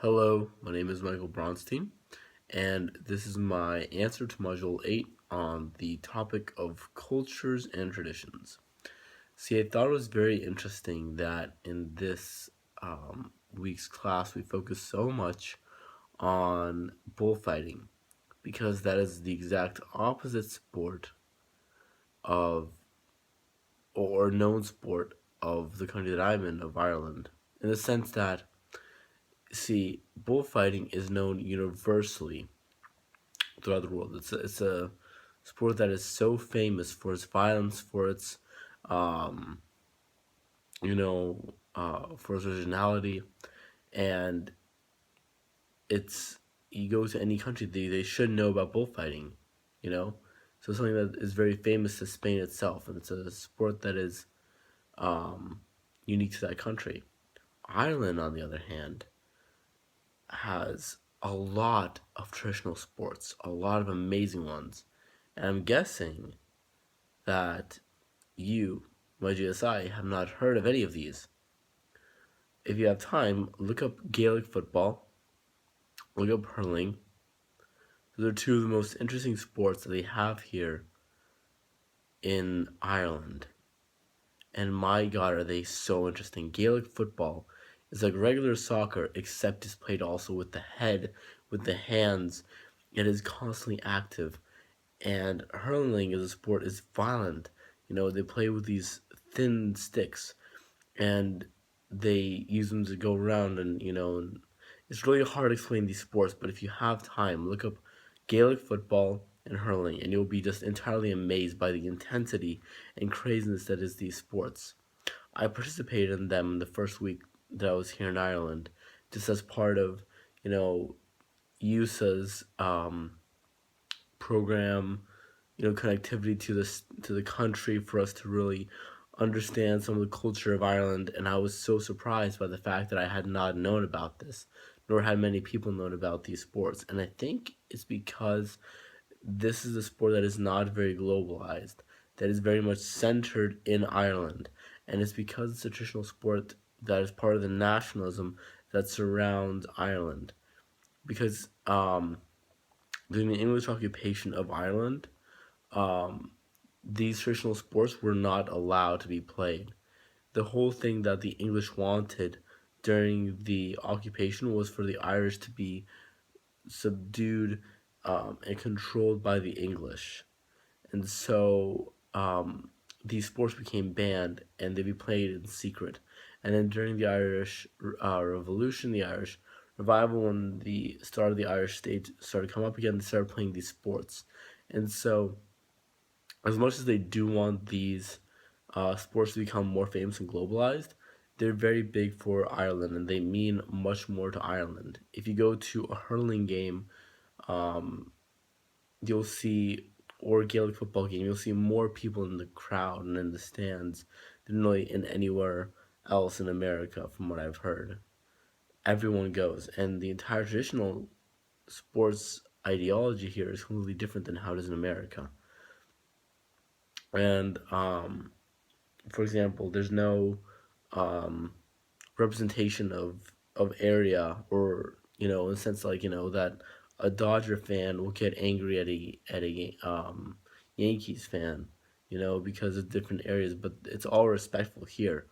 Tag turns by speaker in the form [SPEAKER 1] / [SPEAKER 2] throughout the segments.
[SPEAKER 1] Hello, my name is Michael Bronstein, and this is my answer to Module 8 on the topic of cultures and traditions. See, I thought it was very interesting that in this week's class we focus so much on bullfighting because that is the exact opposite sport of, or known sport of the country that I'm in, of Ireland, in the sense that, see, bullfighting is known universally throughout the world. It's a sport that is so famous for its violence, for its um, for its originality, and it's you go to any country, they should know about bullfighting, you know. So something that is very famous to Spain itself, and it's a sport that is um, unique to that country. Ireland, on the other hand, has a lot of traditional sports, a lot of amazing ones, and I'm guessing that you, my GSI, have not heard of any of these. If you have time, look up Gaelic football, look up hurling. Those are two of the most interesting sports that they have here in Ireland. And my god, are they so interesting. Gaelic football is like regular soccer, except it's played also with the head, with the hands. It is constantly active. And hurling as a sport is violent. They play with these thin sticks and they use them to go around, and it's really hard to explain these sports, but if you have time, look up Gaelic football and hurling and you'll be just entirely amazed by the intensity and craziness that is these sports. I participated in them in the first week that I was here in Ireland, just as part of USA's program, connectivity to the country for us to really understand some of the culture of Ireland. And I was so surprised by the fact that I had not known about this, nor had many people known about these sports. And I think it's because this is a sport that is not very globalized, that is very much centered in Ireland. And it's because it's a traditional sport that is part of the nationalism that surrounds Ireland. Because during the English occupation of Ireland, these traditional sports were not allowed to be played. The whole thing that the English wanted during the occupation was for the Irish to be subdued and controlled by the English. And so these sports became banned and they be played in secret. And then during the Irish Revolution, the Irish revival, when the start of the Irish state started to come up again, they started playing these sports. And so, as much as they do want these sports to become more famous and globalized, they're very big for Ireland and they mean much more to Ireland. If you go to a hurling game, you'll see, or a Gaelic football game, you'll see more people in the crowd and in the stands than really in anywhere else in America, from what I've heard. Everyone goes, and the entire traditional sports ideology here is completely different than how it is in America. And for example, there's no representation of area, or in a sense, like that a Dodger fan will get angry at a Yankees fan, because of different areas, but it's all respectful here.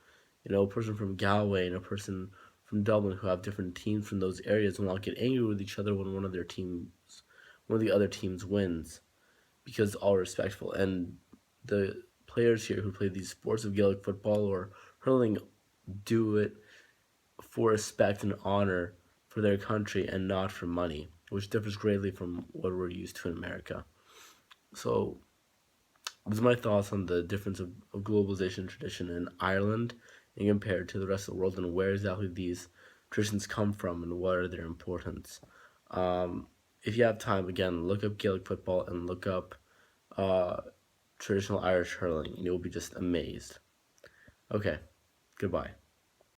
[SPEAKER 1] A person from Galway and a person from Dublin who have different teams from those areas will not get angry with each other when one of the other teams wins, because it's all respectful. And the players here who play these sports of Gaelic football or hurling do it for respect and honor for their country and not for money, which differs greatly from what we're used to in America. So, these are my thoughts on the difference of globalization tradition in Ireland and compared to the rest of the world, and where exactly these traditions come from and what are their importance. If you have time, again, look up Gaelic football and look up traditional Irish hurling, and you'll be just amazed. Okay, goodbye.